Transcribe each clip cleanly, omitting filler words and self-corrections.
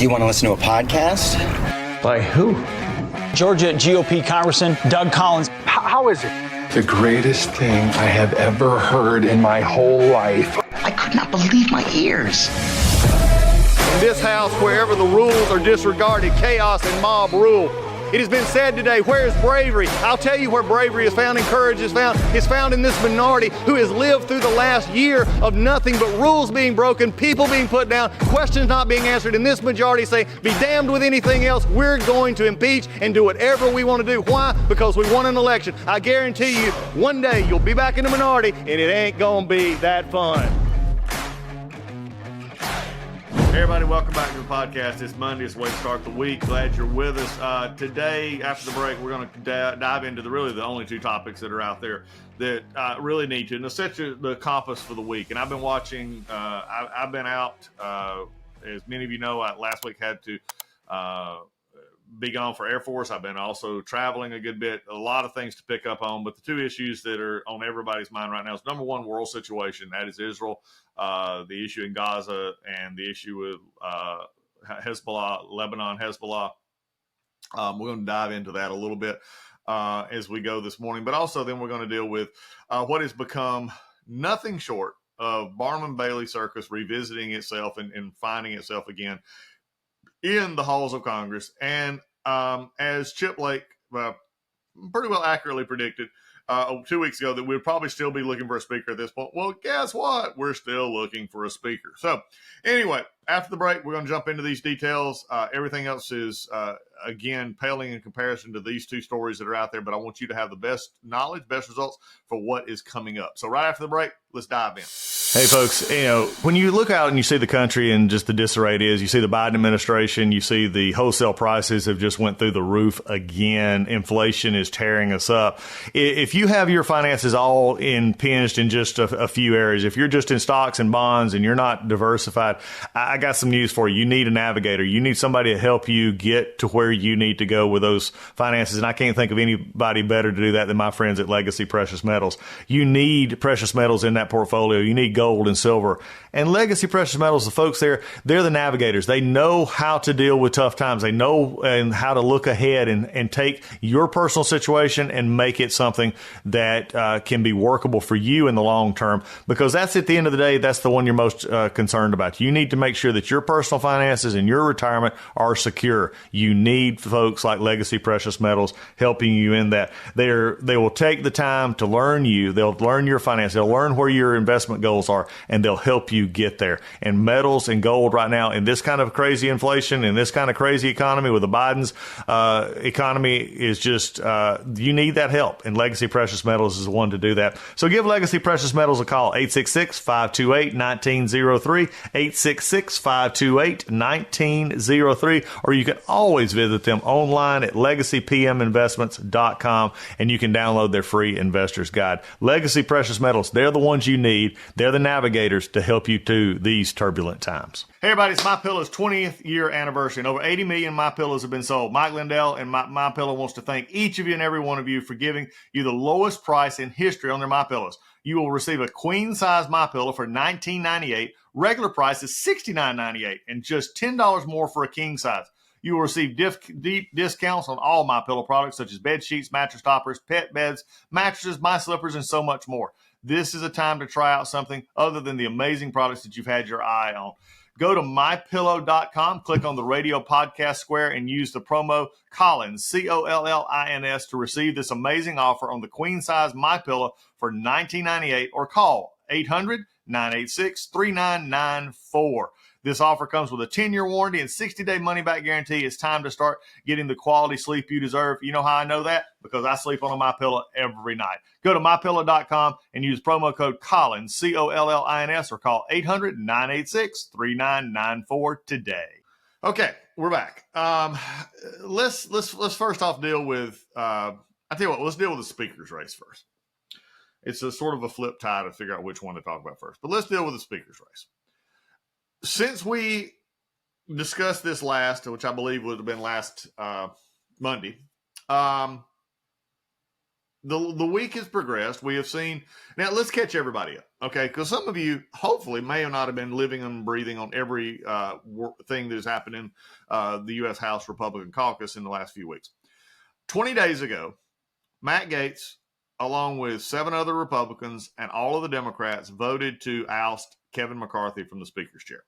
You want to listen to a podcast? By who? Georgia GOP Congressman Doug Collins. How is it? The greatest thing I have ever heard in my whole life. I could not believe my ears. In this house, wherever the rules are disregarded, chaos and mob rule. It has been said today, where is bravery? I'll tell you where bravery is found and courage is found. It's found in this minority who has lived through the last year of nothing but rules being broken, people being put down, questions not being answered. And this majority say, be damned with anything else. We're going to impeach and do whatever we want to do. Why? Because we won an election. I guarantee you, one day you'll be back in the minority and it ain't going to be that fun. Hey everybody, welcome back to the podcast. It's Monday. It's the way to start the week. Glad you're with us. Today, after the break, we're going to dive into the only two topics that are out there that really need to, and they'll set the compass for the week. And I've been watching, I've been out, as many of you know, I last week had to be gone for Air Force. I've been also traveling a good bit, a lot of things to pick up on, but the two issues that are on everybody's mind right now is number one, world situation. That is Israel, the issue in Gaza, and the issue with Hezbollah, Lebanon, Hezbollah. We're going to dive into that a little bit as we go this morning, but also then we're going to deal with what has become nothing short of Barnum Bailey Circus revisiting itself and finding itself again in the halls of Congress. And as Chip Lake pretty well accurately predicted 2 weeks ago, that we'd probably still be looking for a speaker at this point. Well, guess what? We're still looking for a speaker. So anyway, after the break, we're going to jump into these details. Everything else is, again, paling in comparison to these two stories that are out there, but I want you to have the best knowledge, best results for what is coming up. So right after the break, let's dive in. Hey, folks, when you look out and you see the country and just the disarray it is, you see the Biden administration, you see the wholesale prices have just went through the roof again. Inflation is tearing us up. If you have your finances all impinged in just a few areas, if you're just in stocks and bonds and you're not diversified, I got some news for you. You need a navigator. You need somebody to help you get to where you need to go with those finances. And I can't think of anybody better to do that than my friends at Legacy Precious Metals. You need precious metals in that portfolio. You need gold and silver. And Legacy Precious Metals, the folks there, they're the navigators. They know how to deal with tough times. They know and how to look ahead and take your personal situation and make it something that can be workable for you in the long term, because that's at the end of the day, that's the one you're most concerned about. You need to make sure that your personal finances and your retirement are secure. You need folks like Legacy Precious Metals helping you in that. They will take the time to learn you. They'll learn your finances. They'll learn where your investment goals are, and they'll help you get there. And metals and gold right now in this kind of crazy inflation, in this kind of crazy economy with the Biden's economy is just, you need that help. And Legacy Precious Metals is the one to do that. So give Legacy Precious Metals a call, 866-528-1903, 866-528-1903, or you can always visit them online at legacypminvestments.com, and you can download their free investor's guide. Legacy Precious Metals, they're the ones you need. They're the navigators to help you through these turbulent times. Hey everybody, it's MyPillow's 20th year anniversary, and over 80 million MyPillows have been sold. Mike Lindell and MyPillow wants to thank each of you and every one of you for giving you the lowest price in history on their MyPillows. You will receive a queen-size MyPillow for $19.98. Regular price is $69.98, and just $10 more for a king size. You will receive deep discounts on all MyPillow products, such as bed sheets, mattress toppers, pet beds, mattresses, my slippers, and so much more. This is a time to try out something other than the amazing products that you've had your eye on. Go to mypillow.com, click on the radio podcast square, and use the promo Collins, Collins, to receive this amazing offer on the queen size MyPillow for $19.98, or call 800-986-3994. This offer comes with a 10-year warranty and 60-day money-back guarantee. It's time to start getting the quality sleep you deserve. You know how I know that? Because I sleep on a MyPillow every night. Go to mypillow.com and use promo code Collins, Collins, or call 800-986-3994 today. Okay, we're back. Let's first off deal with, I tell you what, let's deal with the speaker's race first. It's a sort of a flip tie to figure out which one to talk about first. But let's deal with the speaker's race. Since we discussed this last, which I believe would have been last Monday, the week has progressed. We have seen now. Let's catch everybody up, okay? Because some of you hopefully may not have been living and breathing on every thing that has happened in the U.S. House Republican Caucus in the last few weeks. 20 days ago, Matt Gaetz, along with 7 other Republicans and all of the Democrats, voted to oust Kevin McCarthy from the Speaker's chair.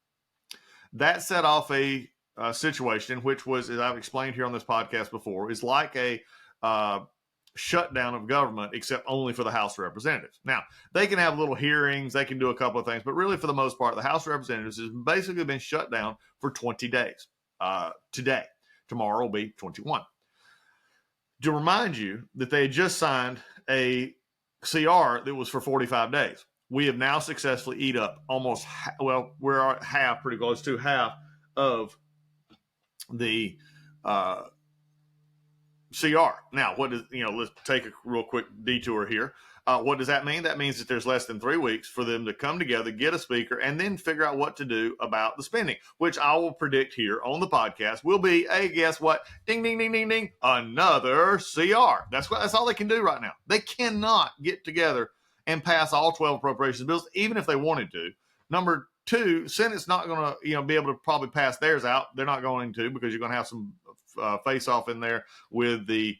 That set off a situation, which was, as I've explained here on this podcast before, is like a shutdown of government, except only for the House of Representatives. Now, they can have little hearings, they can do a couple of things, but really for the most part, the House of Representatives has basically been shut down for 20 days. Today, tomorrow will be 21. To remind you that they had just signed a CR that was for 45 days. We have now successfully eat up almost, we're at half, pretty close to half of the CR. Now, what does, let's take a real quick detour here. What does that mean? That means that there's less than 3 weeks for them to come together, get a speaker, and then figure out what to do about the spending, which I will predict here on the podcast will be guess what? Ding, ding, ding, ding, ding. Another CR. That's all they can do right now. They cannot get together and pass all 12 appropriations bills, even if they wanted to. Number 2, Senate's not going to, be able to probably pass theirs out. They're not going to, because you're going to have some face-off in there with the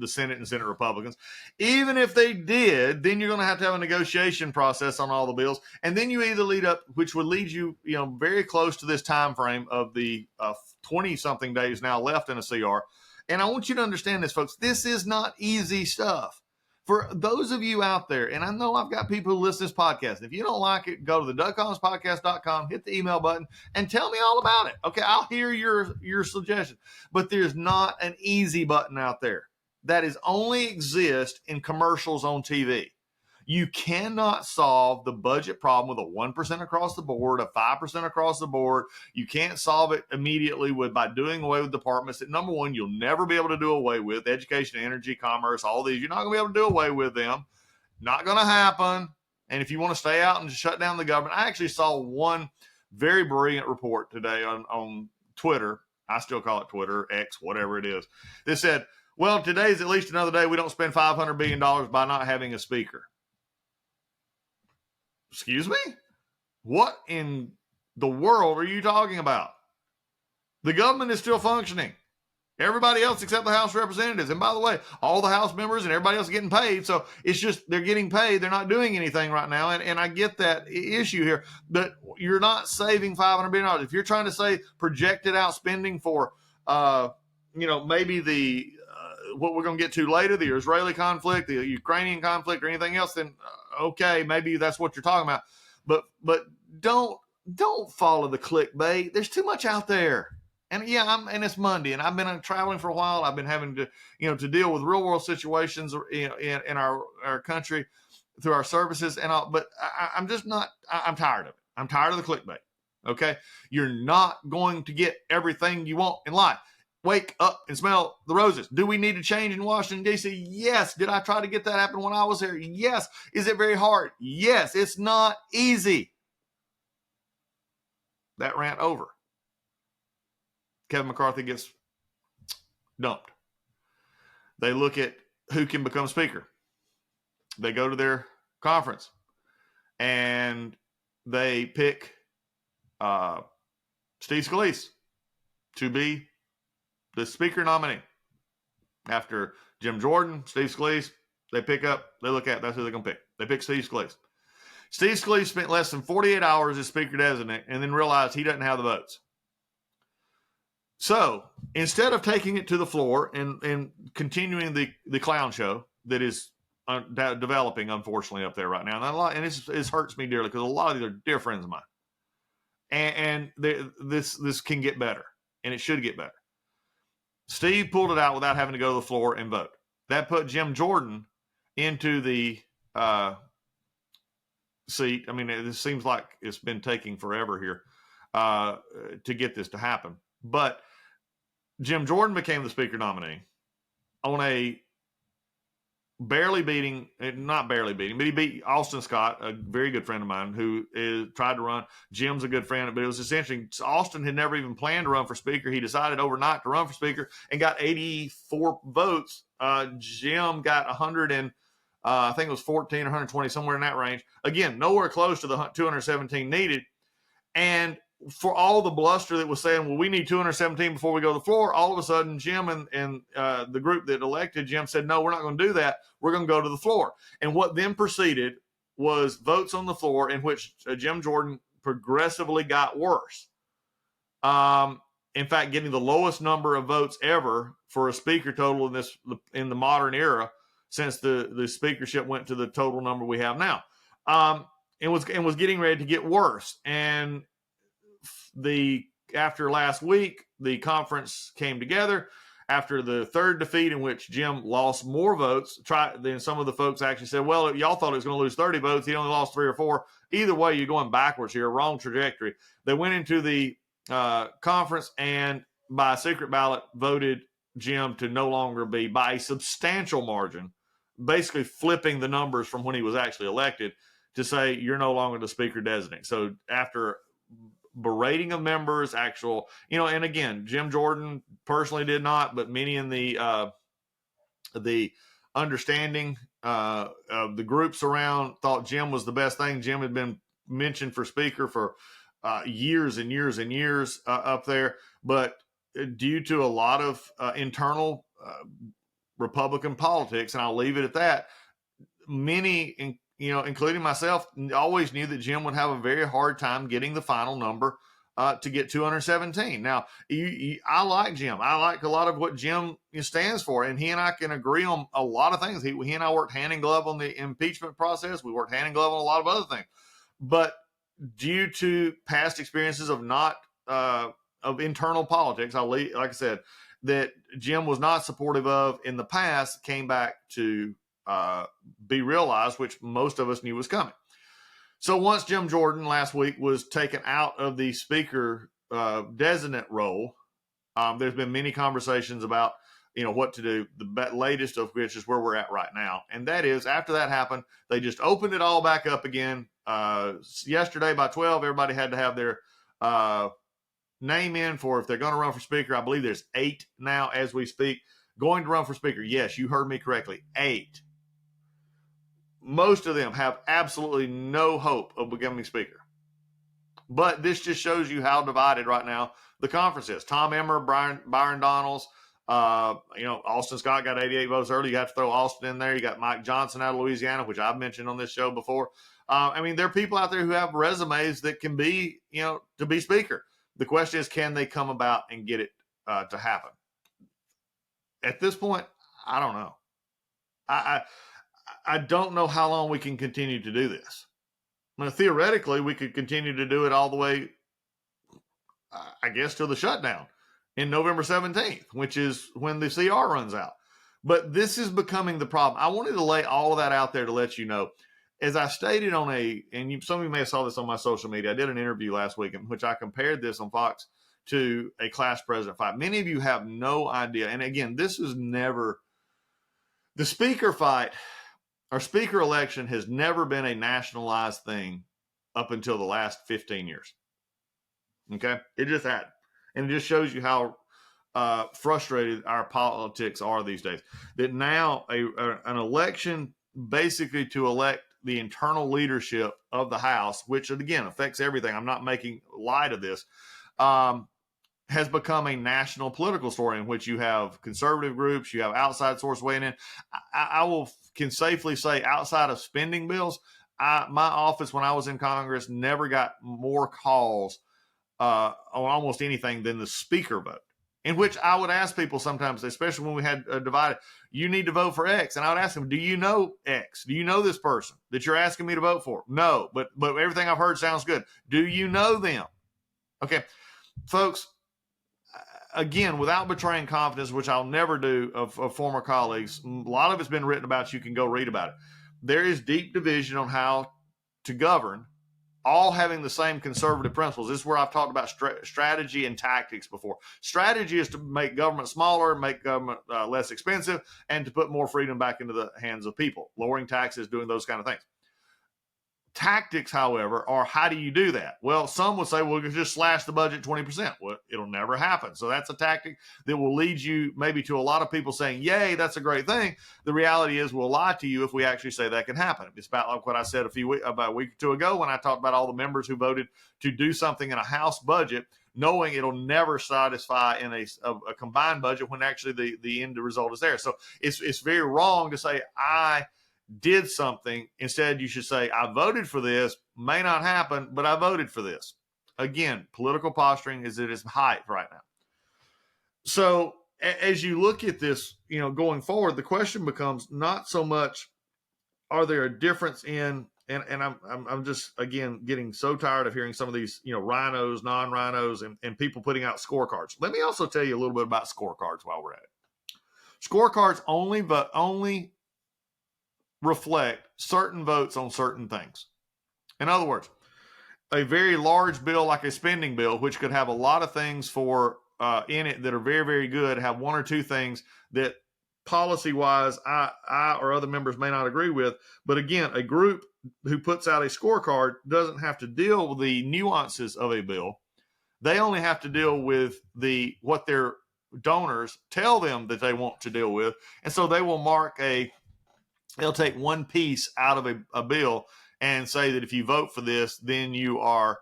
Senate and Senate Republicans. Even if they did, then you're going to have a negotiation process on all the bills, and then you either lead up, which would lead you, very close to this time frame of the 20-something days now left in a CR. And I want you to understand this, folks. This is not easy stuff. For those of you out there, and I know I've got people who listen to this podcast. If you don't like it, go to the DougCollinsPodcast.com, hit the email button, and tell me all about it. Okay, I'll hear your suggestions. But there's not an easy button out there. That is only exist in commercials on TV. You cannot solve the budget problem with a 1% across the board, a 5% across the board. You can't solve it immediately by doing away with departments that, number one, you'll never be able to do away with. Education, energy, commerce, all these. You're not going to be able to do away with them. Not going to happen. And if you want to stay out and shut down the government, I actually saw one very brilliant report today on Twitter. I still call it Twitter, X, whatever it is. They said, well, today's at least another day we don't spend $500 billion by not having a speaker. Excuse me? What in the world are you talking about? The government is still functioning. Everybody else except the House of Representatives. And by the way, all the House members and everybody else is getting paid. So it's just they're getting paid. They're not doing anything right now. And I get that issue here. But you're not saving $500 billion. If you're trying to say projected out spending for, maybe the what we're going to get to later, the Israeli conflict, the Ukrainian conflict, or anything else, then okay, maybe that's what you're talking about. But don't follow the clickbait. There's too much out there. And and it's Monday, and I've been traveling for a while. I've been having to, to deal with real world situations in our country through our services and all. But I'm just not. I'm tired of it. I'm tired of the clickbait. Okay, you're not going to get everything you want in life. Wake up and smell the roses. Do we need to change in Washington, D.C.? Yes. Did I try to get that happen when I was here? Yes. Is it very hard? Yes. It's not easy. That rant over. Kevin McCarthy gets dumped. They look at who can become speaker. They go to their conference and they pick Steve Scalise to be the speaker nominee. After Jim Jordan, Steve Scalise, they look at, that's who they're going to pick. They pick Steve Scalise. Steve Scalise spent less than 48 hours as speaker designate and then realized he doesn't have the votes. So instead of taking it to the floor and continuing the clown show that is developing, unfortunately, up there right now, and this hurts me dearly because a lot of these are dear friends of mine. And this can get better, and it should get better. Steve pulled it out without having to go to the floor and vote. That put Jim Jordan into the seat. I mean, it seems like it's been taking forever here to get this to happen. But Jim Jordan became the speaker nominee on a not barely beating, but he beat Austin Scott, a very good friend of mine who tried to run. Jim's a good friend, but it was essentially Austin had never even planned to run for speaker. He decided overnight to run for speaker and got 84 votes Jim got 100 and I think it was 14 or 120, somewhere in that range. Again, nowhere close to the 217 needed. And for all the bluster that was saying, well, we need 217 before we go to the floor, all of a sudden Jim and the group that elected Jim said, no, we're not going to do that. We're going to go to the floor. And what then proceeded was votes on the floor in which Jim Jordan progressively got worse. In fact, getting the lowest number of votes ever for a speaker total in the modern era since the speakership went to the total number we have now. And was getting ready to get worse. And after last week, the conference came together after the third defeat in which Jim lost more votes. Then some of the folks actually said, well, y'all thought he was going to lose 30 votes. He only lost 3 or 4. Either way, you're going backwards here, wrong trajectory. They went into the conference and by secret ballot voted Jim to no longer be, by a substantial margin, basically flipping the numbers from when he was actually elected to say you're no longer the speaker designate. So after berating of members, and again, Jim Jordan personally did not, but many in the understanding of the groups around thought Jim was the best thing. Jim had been mentioned for speaker for years and years and years up there, but due to a lot of internal Republican politics, and I'll leave it at that, many, including myself, always knew that Jim would have a very hard time getting the final number to get 217. Now, I like Jim. I like a lot of what Jim stands for, and he and I can agree on a lot of things. He and I worked hand in glove on the impeachment process. We worked hand in glove on a lot of other things. But due to past experiences of of internal politics, like I said, that Jim was not supportive of in the past, came back to be realized, which most of us knew was coming. So once Jim Jordan last week was taken out of the speaker designate role, there's been many conversations about what to do. The latest of which is where we're at right now, and that is after that happened, they just opened it all back up again. Yesterday by 12, everybody had to have their name in for if they're going to run for speaker. I believe there's 8 now as we speak going to run for speaker. Yes, you heard me correctly, 8. Most of them have absolutely no hope of becoming speaker. But this just shows you how divided right now the conference is. Tom Emmer, Byron Donalds, Austin Scott got 88 votes early. You have to throw Austin in there. You got Mike Johnson out of Louisiana, which I've mentioned on this show before. There are people out there who have resumes that can be, to be speaker. The question is, can they come about and get it to happen? At this point, I don't know. I don't know how long we can continue to do this. Theoretically, we could continue to do it all the way, I guess, till the shutdown in November 17th, which is when the CR runs out. But this is becoming the problem. I wanted to lay all of that out there to let you know. As I stated some of you may have saw this on my social media, I did an interview last week in which I compared this on Fox to a class president fight. Many of you have no idea. And again, this is never, the speaker fight, our speaker election has never been a nationalized thing up until the last 15 years. Okay? It just had. And it just shows you how frustrated our politics are these days. That now an election basically to elect the internal leadership of the House, which again affects everything, I'm not making light of this, has become a national political story in which you have conservative groups, you have outside source weighing in. I can safely say, outside of spending bills, my office when I was in Congress never got more calls on almost anything than the speaker vote, in which I would ask people sometimes, especially when we had divided, you need to vote for X. And I would ask them, do you know X? Do you know this person that you're asking me to vote for? No, but everything I've heard sounds good. Do you know them? Okay, folks, again, without betraying confidence, which I'll never do of former colleagues, a lot of it's been written about. You can go read about it. There is deep division on how to govern, all having the same conservative principles. This is where I've talked about strategy and tactics before. Strategy is to make government smaller, make government less expensive, and to put more freedom back into the hands of people, lowering taxes, doing those kind of things. tactics, however, are how do you do that? Well, some would say, well, just slash the budget 20%. Well, it'll never happen. So that's a tactic that will lead you maybe to a lot of people saying, yay, that's a great thing. The reality is we'll lie to you if we actually say that can happen. It's about like what I said about a week or two ago when I talked about all the members who voted to do something in a House budget, knowing it'll never satisfy in a combined budget when actually the end result is there. So it's very wrong to say I did something. Instead, you should say, I voted for this, may not happen, but I voted for this. Again, political posturing is at its height right now. So as you look at this, going forward, the question becomes not so much, are there a difference in, and I'm just, again, getting so tired of hearing some of these, rhinos, non-rhinos, and people putting out scorecards. Let me also tell you a little bit about scorecards while we're at it. Scorecards only reflect certain votes on certain things. In other words, a very large bill like a spending bill, which could have a lot of things in it that are very, very good, have one or two things that policy-wise I or other members may not agree with. But again, a group who puts out a scorecard doesn't have to deal with the nuances of a bill. They only have to deal with what their donors tell them that they want to deal with. And so they will they'll take one piece out of a bill and say that if you vote for this, then you are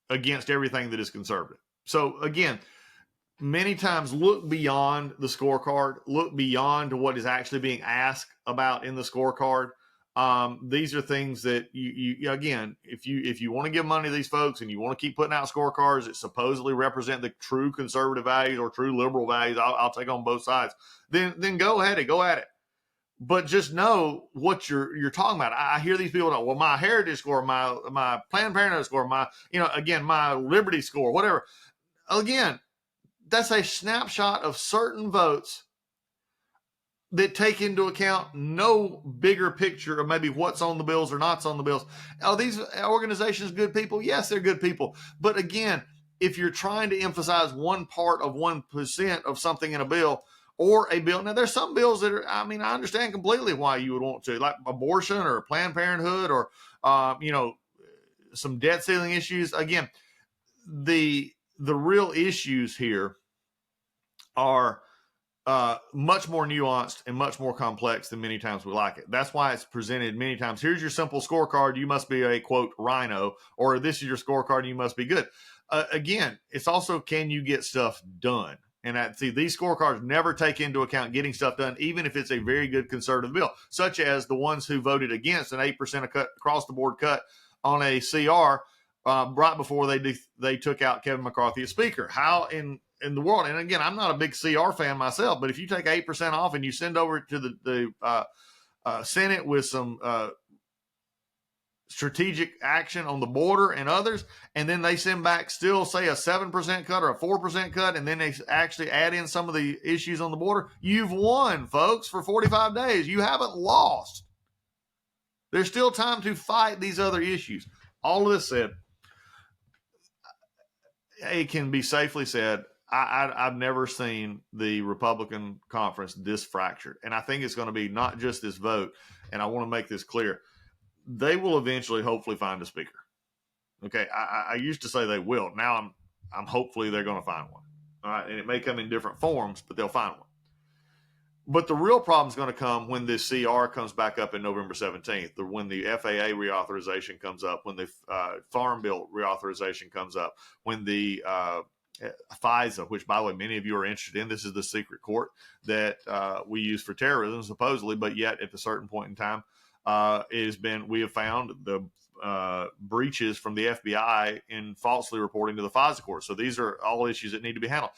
against everything that is conservative. So again, many times look beyond the scorecard, look beyond to what is actually being asked about in the scorecard. These are things that you again, if you want to give money to these folks and you want to keep putting out scorecards that supposedly represent the true conservative values or true liberal values, I'll take on both sides. Then go ahead and go at it. But just know what you're talking about. I hear these people know, well, my heritage score, my Planned Parenthood score, my liberty score, whatever. Again, that's a snapshot of certain votes that take into account no bigger picture of maybe what's on the bills or not's on the bills. Are these organizations good people? Yes, they're good people. But again, if you're trying to emphasize one part of 1% of something in a bill, or a bill. Now, there's some bills that I understand completely why you would want to, like abortion or Planned Parenthood or, some debt ceiling issues. Again, the real issues here are much more nuanced and much more complex than many times we like it. That's why it's presented many times. Here's your simple scorecard. You must be a, quote, rhino, or this is your scorecard. You must be good. Again, it's also, can you get stuff done? And these scorecards never take into account getting stuff done, even if it's a very good conservative bill, such as the ones who voted against an 8% across the board cut on a CR right before they took out Kevin McCarthy as speaker. How in the world? And again, I'm not a big CR fan myself, but if you take 8% off and you send over to the Senate with some strategic action on the border and others, and then they send back still say a 7% cut or a 4% cut, and then they actually add in some of the issues on the border, you've won, folks, for 45 days. You haven't lost. There's still time to fight these other issues. All of this said, it can be safely said, I've never seen the Republican conference this fractured. And I think it's going to be not just this vote, and I want to make this clear. They will eventually, hopefully, find a speaker. Okay, I used to say they will. Now I'm hopefully they're going to find one. All right, and it may come in different forms, but they'll find one. But the real problem is going to come when this CR comes back up in November 17th, or when the FAA reauthorization comes up, when the Farm Bill reauthorization comes up, when the FISA, which, by the way, many of you are interested in. This is the secret court that we use for terrorism, supposedly, but yet at a certain point in time, we have found the breaches from the FBI in falsely reporting to the FISA court. So these are all issues that need to be handled.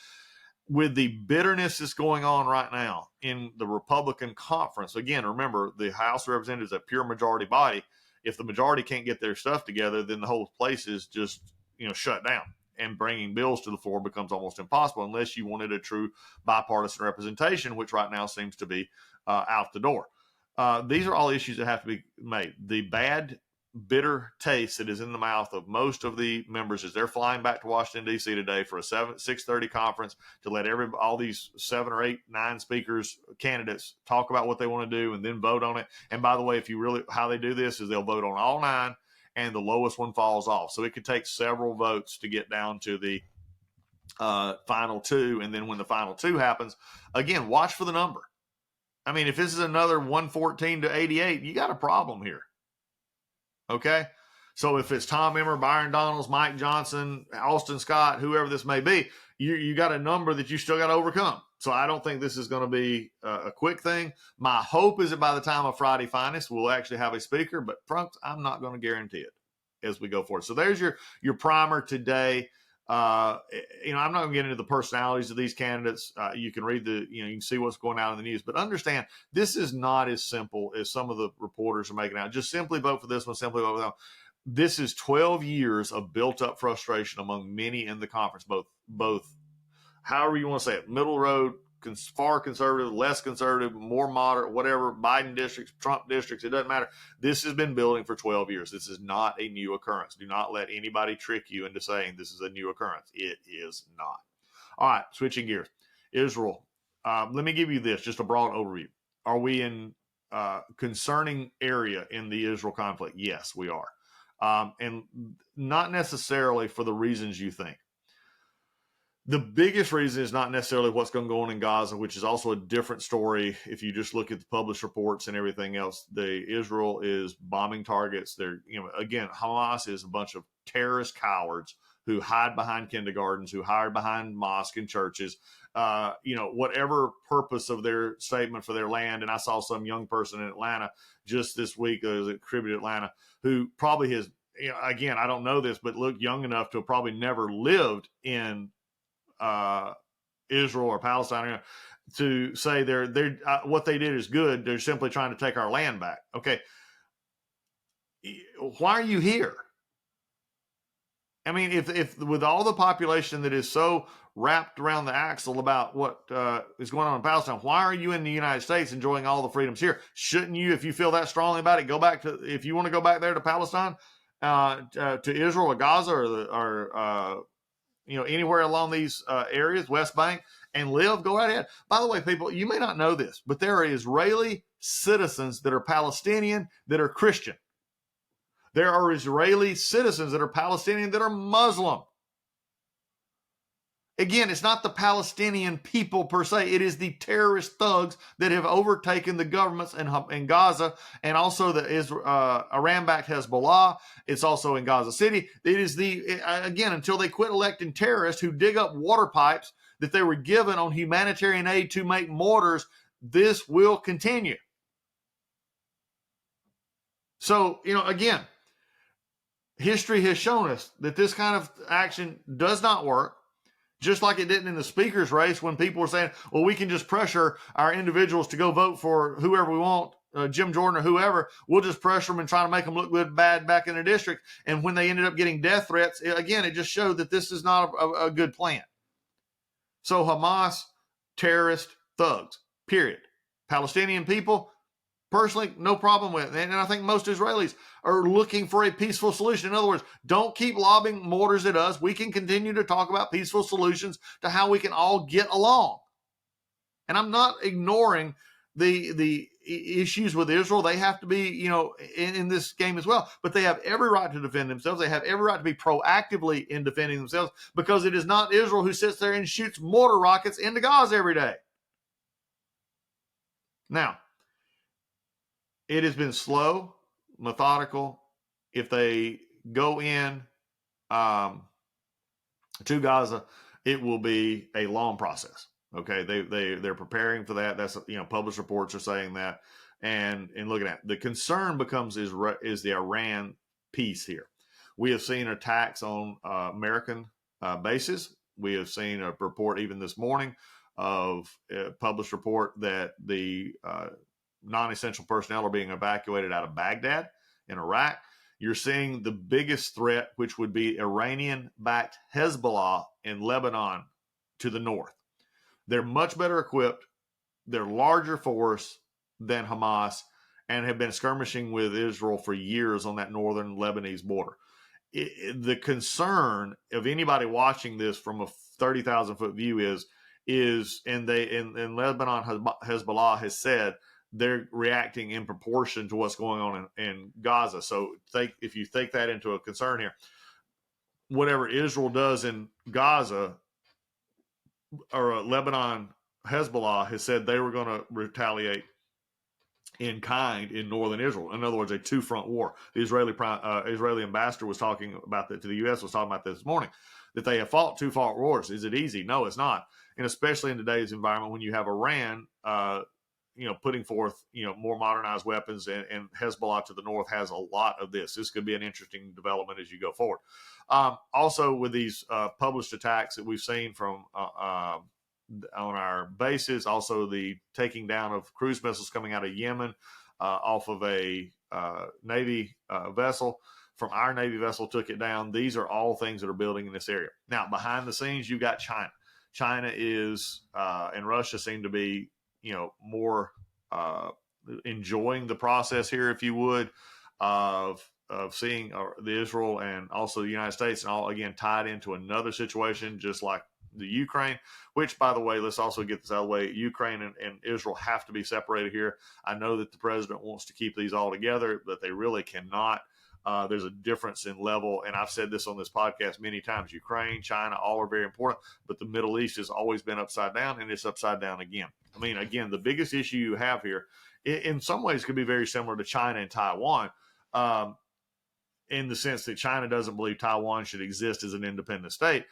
With the bitterness that's going on right now in the Republican conference, again, remember, the House of Representatives is a pure majority body. If the majority can't get their stuff together, then the whole place is just, shut down. And bringing bills to the floor becomes almost impossible unless you wanted a true bipartisan representation, which right now seems to be out the door. These are all issues that have to be made. The bad bitter taste that is in the mouth of most of the members as they're flying back to Washington, D.C. today for a 6:30 conference to let all these 7 or 8, 9 speakers, candidates talk about what they want to do and then vote on it. And by the way, how they do this is they'll vote on all 9 and the lowest one falls off. So it could take several votes to get down to the final 2. And then when the final 2 happens, again, watch for the number. I mean, if this is another 114 to 88, you got a problem here. Okay, so if it's Tom Emmer, Byron Donalds, Mike Johnson, Austin Scott, whoever this may be, you got a number that you still got to overcome. So I don't think this is going to be a quick thing. My hope is that by the time of Friday Finest, we'll actually have a speaker, but I'm not going to guarantee it as we go forward. So there's your primer today. I'm not going to get into the personalities of these candidates. You can read you can see what's going on in the news, but understand this is not as simple as some of the reporters are making out. Just simply vote for this one, simply vote for that one. This is 12 years of built up frustration among many in the conference, both however you want to say it, middle road, far conservative, less conservative, more moderate, whatever, Biden districts, Trump districts, it doesn't matter. This has been building for 12 years. This is not a new occurrence. Do not let anybody trick you into saying this is a new occurrence. It is not. All right, switching gears. Israel. Let me give you this, just a broad overview. Are we in concerning area in the Israel conflict? Yes, we are. And not necessarily for the reasons you think. The biggest reason is not necessarily what's going to go on in Gaza, which is also a different story. If you just look at the published reports and everything else, Israel is bombing targets. Again, Hamas is a bunch of terrorist cowards who hide behind kindergartens, who hide behind mosques and churches, whatever purpose of their statement for their land. And I saw some young person in Atlanta just this week, attributed Atlanta, who probably has, again, I don't know this, but looked young enough to have probably never lived in Israel or Palestine, to say they're what they did is good. They're simply trying to take our land back. Okay, why are you here? I mean, if with all the population that is so wrapped around the axle about what is going on in Palestine, why are you in the United States enjoying all the freedoms here? Shouldn't you, if you feel that strongly about it, go back to, if you want to go back there to Palestine, to Israel or Gaza or anywhere along these areas, West Bank, and live, go right ahead. By the way, people, you may not know this, but there are Israeli citizens that are Palestinian that are Christian. There are Israeli citizens that are Palestinian that are Muslim. Again, it's not the Palestinian people per se. It is the terrorist thugs that have overtaken the governments in Gaza, and also the Iran-backed Hezbollah. It's also in Gaza City. It is again, until they quit electing terrorists who dig up water pipes that they were given on humanitarian aid to make mortars, this will continue. So, again, history has shown us that this kind of action does not work. Just like it didn't in the speaker's race when people were saying, well, we can just pressure our individuals to go vote for whoever we want, Jim Jordan or whoever. We'll just pressure them and try to make them look good, bad back in their district. And when they ended up getting death threats, again, it just showed that this is not a good plan. So Hamas, terrorist, thugs, period. Palestinian people, personally, no problem with it. And I think most Israelis are looking for a peaceful solution. In other words, don't keep lobbing mortars at us. We can continue to talk about peaceful solutions to how we can all get along. And I'm not ignoring the issues with Israel. They have to be, in this game as well. But they have every right to defend themselves. They have every right to be proactively in defending themselves, because it is not Israel who sits there and shoots mortar rockets into Gaza every day. Now, it has been slow, methodical. If they go in to Gaza, it will be a long process. Okay, they're preparing for that. That's, published reports are saying that, and looking at the concern becomes is the Iran piece here. We have seen attacks on American bases. We have seen a report even this morning of a published report that the non-essential personnel are being evacuated out of Baghdad in Iraq. You're seeing the biggest threat, which would be Iranian-backed Hezbollah in Lebanon to the north. They're much better equipped. They're larger force than Hamas. and have been skirmishing with Israel for years on that northern Lebanese border. The concern of anybody watching this from a 30,000 foot view is in Lebanon, Hezbollah has said they're reacting in proportion to what's going on in Gaza. So if you take that into a concern here, whatever Israel does in Gaza, or Lebanon, Hezbollah has said they were going to retaliate in kind in northern Israel. In other words, a two-front war. The Israeli ambassador was talking about that to the U.S. was talking about this morning, that they have fought two-front wars. Is it easy? No, it's not. And especially in today's environment, when you have Iran, putting forth, more modernized weapons, and Hezbollah to the north has a lot of this. This could be an interesting development as you go forward. Also, with these published attacks that we've seen from on our bases, also the taking down of cruise missiles coming out of Yemen off of a Navy vessel. From our Navy vessel took it down. These are all things that are building in this area. Now, behind the scenes, you've got China. China is and Russia seem to be, more enjoying the process here, if you would, of seeing the Israel and also the United States, and all again tied into another situation, just like the Ukraine, which, by the way, let's also get this out of the way. Ukraine and Israel have to be separated here. I know that the president wants to keep these all together, but they really cannot. There's a difference in level, and I've said this on this podcast many times. Ukraine, China, all are very important, but the Middle East has always been upside down, and it's upside down again. I mean, again, the biggest issue you have here, in some ways, could be very similar to China and Taiwan, in the sense that China doesn't believe Taiwan should exist as an independent state.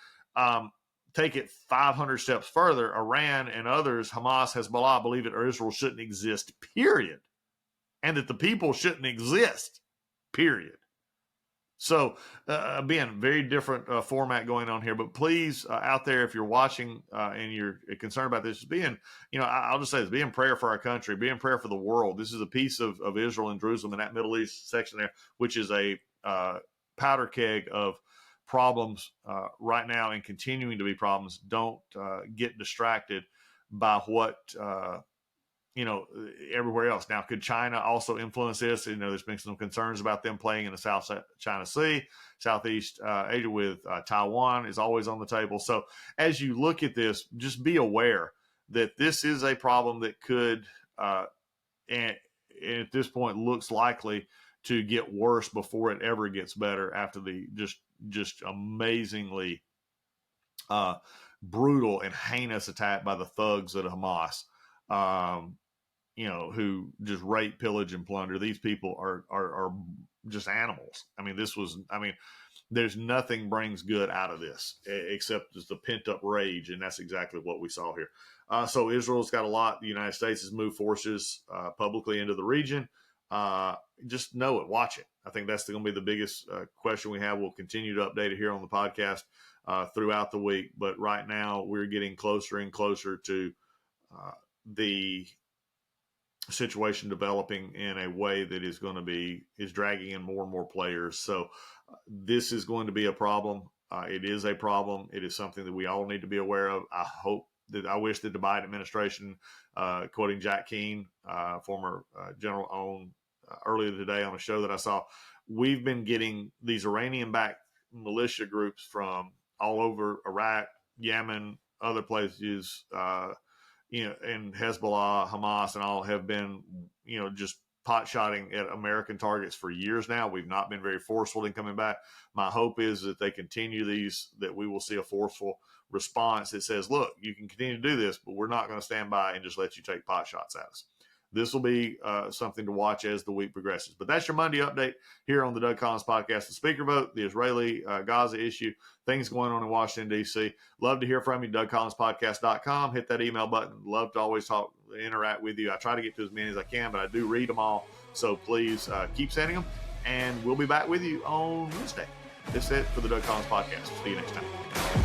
Take it 500 steps further, Iran and others, Hamas, Hezbollah, believe it or Israel shouldn't exist, period. And that the people shouldn't exist, period. So, again, very different format going on here. But please, out there, if you're watching and you're concerned about this, I'll just say this, be in prayer for our country, be in prayer for the world. This is a piece of Israel and Jerusalem and that Middle East section there, which is a powder keg of problems right now and continuing to be problems. Don't get distracted by what everywhere else. Now, could China also influence this? There's been some concerns about them playing in the South China Sea, Southeast Asia with Taiwan is always on the table. So as you look at this, just be aware that this is a problem that could, and at this point looks likely to get worse before it ever gets better after the just amazingly brutal and heinous attack by the thugs at Hamas, who just rape, pillage, and plunder. These people are just animals. There's nothing brings good out of this except just the pent up rage, and that's exactly what we saw here. So Israel's got a lot. The United States has moved forces publicly into the region. Just know it, watch it. I think that's going to be the biggest question we have. We'll continue to update it here on the podcast throughout the week. But right now we're getting closer and closer to the situation developing in a way that is dragging in more and more players. So this is going to be a problem. It is a problem. It is something that we all need to be aware of. I wish that the Biden administration, quoting Jack Keane, former general on earlier today on a show that I saw, we've been getting these Iranian-backed militia groups from all over Iraq, Yemen, other places, and Hezbollah, Hamas, and all have been, just pot-shotting at American targets for years now. We've not been very forceful in coming back. My hope is that they continue these, that we will see a forceful response that says, look, you can continue to do this, but we're not going to stand by and just let you take pot shots at us. This will be something to watch as the week progresses. But that's your Monday update here on the Doug Collins Podcast. The speaker vote, the Israeli-Gaza issue, things going on in Washington, D.C. Love to hear from you, DougCollinsPodcast.com. Hit that email button. Love to always talk, interact with you. I try to get to as many as I can, but I do read them all. So please keep sending them, and we'll be back with you on Wednesday. That's it for the Doug Collins Podcast. See you next time.